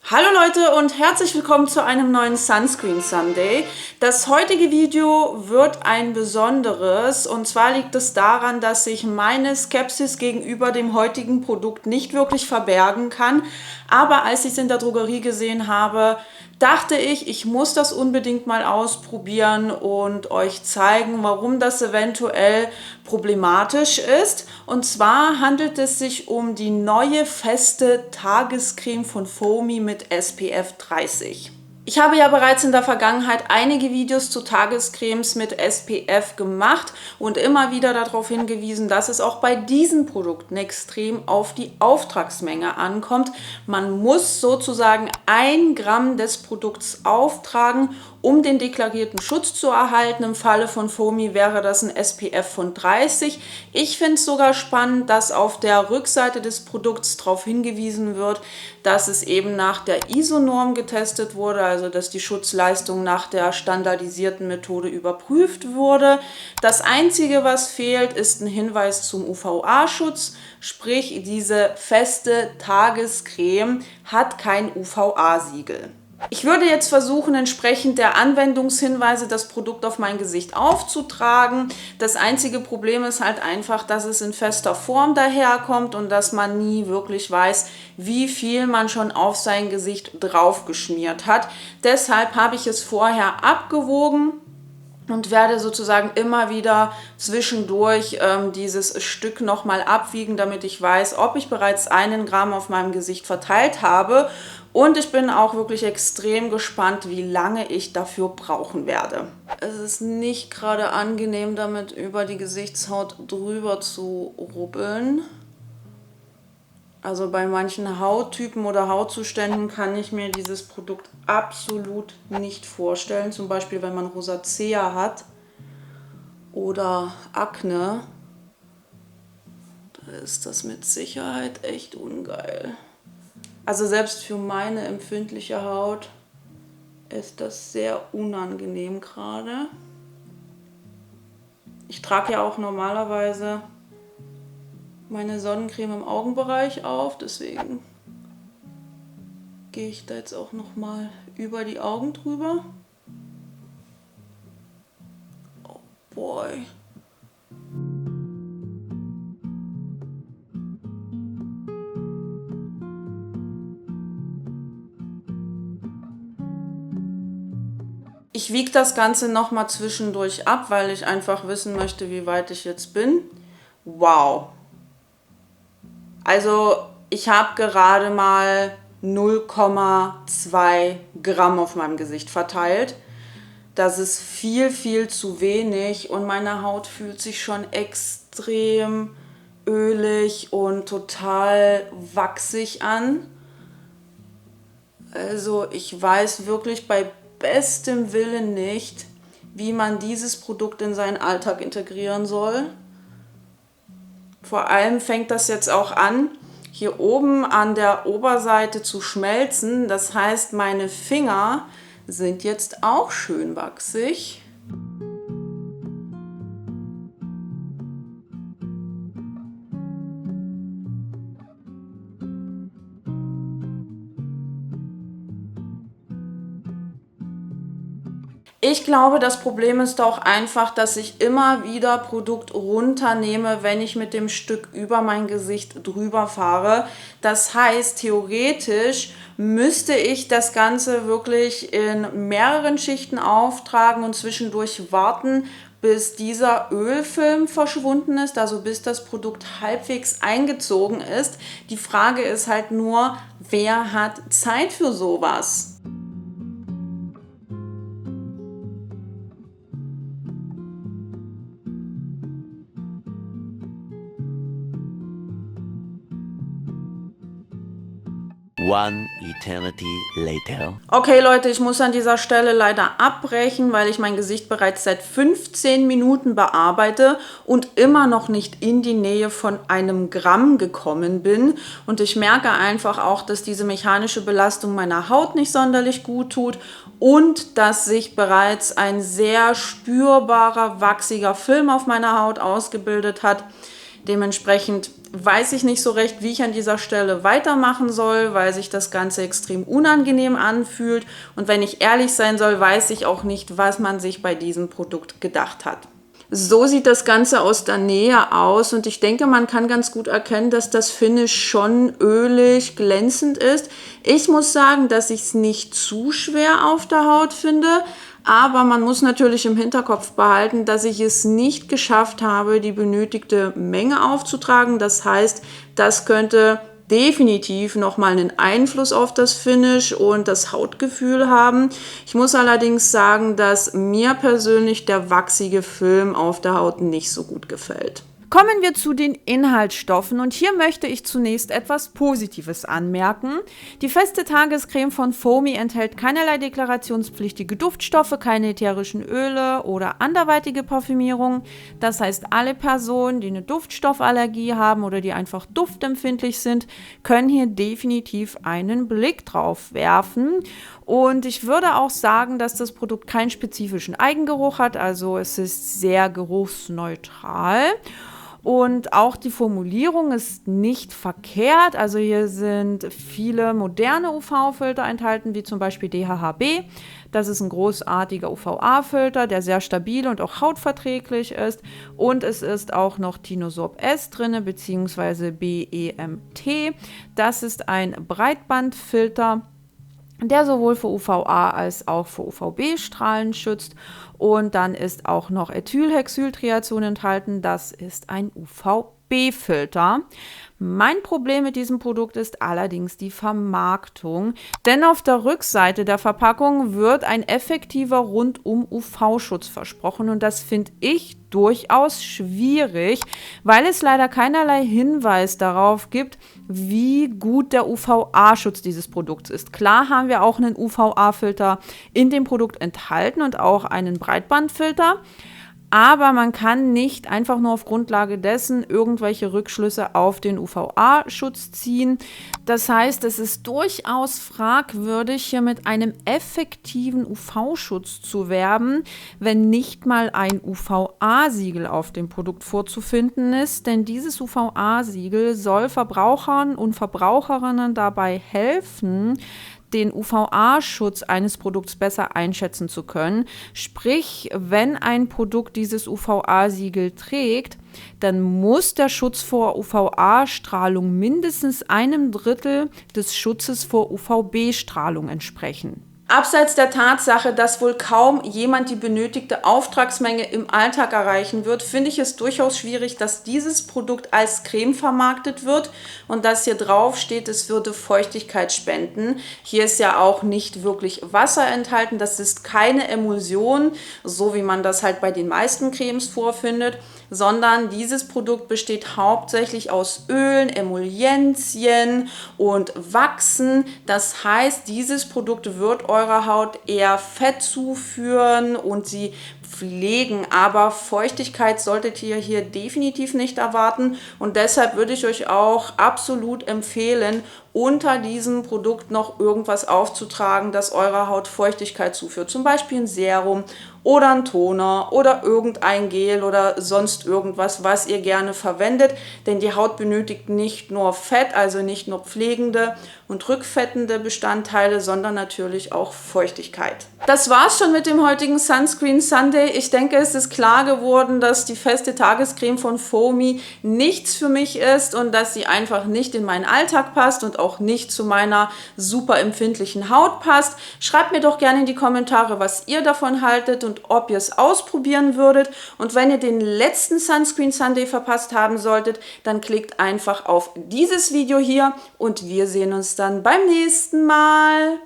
Hallo Leute und herzlich willkommen zu einem neuen Sunscreen Sunday. Das heutige Video wird ein besonderes, und zwar liegt es daran, dass ich meine Skepsis gegenüber dem heutigen Produkt nicht wirklich verbergen kann. Aber als ich es in der Drogerie gesehen habe, dachte ich, ich muss das unbedingt mal ausprobieren und euch zeigen, warum das eventuell problematisch ist. Und zwar handelt es sich um die neue feste Tagescreme von Foamy mit SPF 30. Ich habe ja bereits in der Vergangenheit einige Videos zu Tagescremes mit SPF gemacht und immer wieder darauf hingewiesen, dass es auch bei diesen Produkten extrem auf die Auftragsmenge ankommt. Man muss sozusagen 1 Gramm des Produkts auftragen, um den deklarierten Schutz zu erhalten. Im Falle von Foamy wäre das ein SPF von 30. Ich finde es sogar spannend, dass auf der Rückseite des Produkts darauf hingewiesen wird, dass es eben nach der ISO-Norm getestet wurde, also dass die Schutzleistung nach der standardisierten Methode überprüft wurde. Das Einzige, was fehlt, ist ein Hinweis zum UVA-Schutz, sprich diese feste Tagescreme hat kein UVA-Siegel. Ich würde jetzt versuchen, entsprechend der Anwendungshinweise das Produkt auf mein Gesicht aufzutragen. Das einzige Problem ist halt einfach, dass es in fester Form daherkommt und dass man nie wirklich weiß, wie viel man schon auf sein Gesicht drauf geschmiert hat. Deshalb habe ich es vorher abgewogen und werde sozusagen immer wieder zwischendurch dieses Stück nochmal abwiegen, damit ich weiß, ob ich bereits 1 Gramm auf meinem Gesicht verteilt habe. Und ich bin auch wirklich extrem gespannt, wie lange ich dafür brauchen werde. Es ist nicht gerade angenehm, damit über die Gesichtshaut drüber zu rubbeln. Also bei manchen Hauttypen oder Hautzuständen kann ich mir dieses Produkt absolut nicht vorstellen. Zum Beispiel, wenn man Rosacea hat oder Akne. Da ist das mit Sicherheit echt ungeil. Also selbst für meine empfindliche Haut ist das sehr unangenehm gerade. Ich trage ja auch normalerweise meine Sonnencreme im Augenbereich auf, deswegen gehe ich da jetzt auch nochmal über die Augen drüber. Oh boy. Ich wiege das Ganze nochmal zwischendurch ab, weil ich einfach wissen möchte, wie weit ich jetzt bin. Wow. Also ich habe gerade mal 0,2 Gramm auf meinem Gesicht verteilt. Das ist viel, viel zu wenig und meine Haut fühlt sich schon extrem ölig und total wachsig an. Also ich weiß wirklich bei bestem Willen nicht, wie man dieses Produkt in seinen Alltag integrieren soll. Vor allem fängt das jetzt auch an, hier oben an der Oberseite zu schmelzen. Das heißt, meine Finger sind jetzt auch schön wachsig. Ich glaube, das Problem ist auch einfach, dass ich immer wieder Produkt runternehme, wenn ich mit dem Stück über mein Gesicht drüber fahre. Das heißt, theoretisch müsste ich das Ganze wirklich in mehreren Schichten auftragen und zwischendurch warten, bis dieser Ölfilm verschwunden ist, also bis das Produkt halbwegs eingezogen ist. Die Frage ist halt nur, wer hat Zeit für sowas? One eternity later. Okay Leute, ich muss an dieser Stelle leider abbrechen, weil ich mein Gesicht bereits seit 15 Minuten bearbeite und immer noch nicht in die Nähe von 1 Gramm gekommen bin. Und ich merke einfach auch, dass diese mechanische Belastung meiner Haut nicht sonderlich gut tut und dass sich bereits ein sehr spürbarer, wachsiger Film auf meiner Haut ausgebildet hat. Dementsprechend weiß ich nicht so recht, wie ich an dieser Stelle weitermachen soll, weil sich das Ganze extrem unangenehm anfühlt. Und wenn ich ehrlich sein soll, weiß ich auch nicht, was man sich bei diesem Produkt gedacht hat. So sieht das Ganze aus der Nähe aus und ich denke, man kann ganz gut erkennen, dass das Finish schon ölig, glänzend ist. Ich muss sagen, dass ich es nicht zu schwer auf der Haut finde, aber man muss natürlich im Hinterkopf behalten, dass ich es nicht geschafft habe, die benötigte Menge aufzutragen. Das heißt, das könnte definitiv nochmal einen Einfluss auf das Finish und das Hautgefühl haben. Ich muss allerdings sagen, dass mir persönlich der wachsige Film auf der Haut nicht so gut gefällt. Kommen wir zu den Inhaltsstoffen und hier möchte ich zunächst etwas Positives anmerken. Die feste Tagescreme von Foamy enthält keinerlei deklarationspflichtige Duftstoffe, keine ätherischen Öle oder anderweitige Parfümierung. Das heißt, alle Personen, die eine Duftstoffallergie haben oder die einfach duftempfindlich sind, können hier definitiv einen Blick drauf werfen. Und ich würde auch sagen, dass das Produkt keinen spezifischen Eigengeruch hat, also es ist sehr geruchsneutral. Und auch die Formulierung ist nicht verkehrt. Also hier sind viele moderne UV-Filter enthalten, wie zum Beispiel DHHB. Das ist ein großartiger UVA-Filter, der sehr stabil und auch hautverträglich ist. Und es ist auch noch Tinosorb S drin, beziehungsweise BEMT. Das ist ein Breitbandfilter, der sowohl für UVA als auch für UVB-Strahlen schützt. Und dann ist auch noch Ethylhexyltriazon enthalten. Das ist ein UVB-Filter. Mein Problem mit diesem Produkt ist allerdings die Vermarktung, denn auf der Rückseite der Verpackung wird ein effektiver Rundum-UV-Schutz versprochen und das finde ich durchaus schwierig, weil es leider keinerlei Hinweis darauf gibt, wie gut der UVA-Schutz dieses Produkts ist. Klar haben wir auch einen UVA-Filter in dem Produkt enthalten und auch einen Breitbandfilter, aber man kann nicht einfach nur auf Grundlage dessen irgendwelche Rückschlüsse auf den UVA-Schutz ziehen. Das heißt, es ist durchaus fragwürdig, hier mit einem effektiven UV-Schutz zu werben, wenn nicht mal ein UVA-Siegel auf dem Produkt vorzufinden ist. Denn dieses UVA-Siegel soll Verbrauchern und Verbraucherinnen dabei helfen, den UVA-Schutz eines Produkts besser einschätzen zu können. Sprich, wenn ein Produkt dieses UVA-Siegel trägt, dann muss der Schutz vor UVA-Strahlung mindestens 1/3 des Schutzes vor UVB-Strahlung entsprechen. Abseits der Tatsache, dass wohl kaum jemand die benötigte Auftragsmenge im Alltag erreichen wird, finde ich es durchaus schwierig, dass dieses Produkt als Creme vermarktet wird und dass hier drauf steht, es würde Feuchtigkeit spenden. Hier ist ja auch nicht wirklich Wasser enthalten, das ist keine Emulsion, so wie man das halt bei den meisten Cremes vorfindet, sondern dieses Produkt besteht hauptsächlich aus Ölen, Emulgenzien und Wachsen. Das heißt, dieses Produkt wird eurer Haut eher Fett zuführen und sie pflegen, aber Feuchtigkeit solltet ihr hier definitiv nicht erwarten und deshalb würde ich euch auch absolut empfehlen, unter diesem Produkt noch irgendwas aufzutragen, das eurer Haut Feuchtigkeit zuführt. Zum Beispiel ein Serum oder ein Toner oder irgendein Gel oder sonst irgendwas, was ihr gerne verwendet. Denn die Haut benötigt nicht nur Fett, also nicht nur pflegende und rückfettende Bestandteile, sondern natürlich auch Feuchtigkeit. Das war's schon mit dem heutigen Sunscreen Sunday. Ich denke, es ist klar geworden, dass die feste Tagescreme von Foamy nichts für mich ist und dass sie einfach nicht in meinen Alltag passt und auch nicht zu meiner super empfindlichen Haut passt. Schreibt mir doch gerne in die Kommentare, was ihr davon haltet und ob ihr es ausprobieren würdet. Und wenn ihr den letzten Sunscreen Sunday verpasst haben solltet, dann klickt einfach auf dieses Video hier und wir sehen uns dann beim nächsten Mal.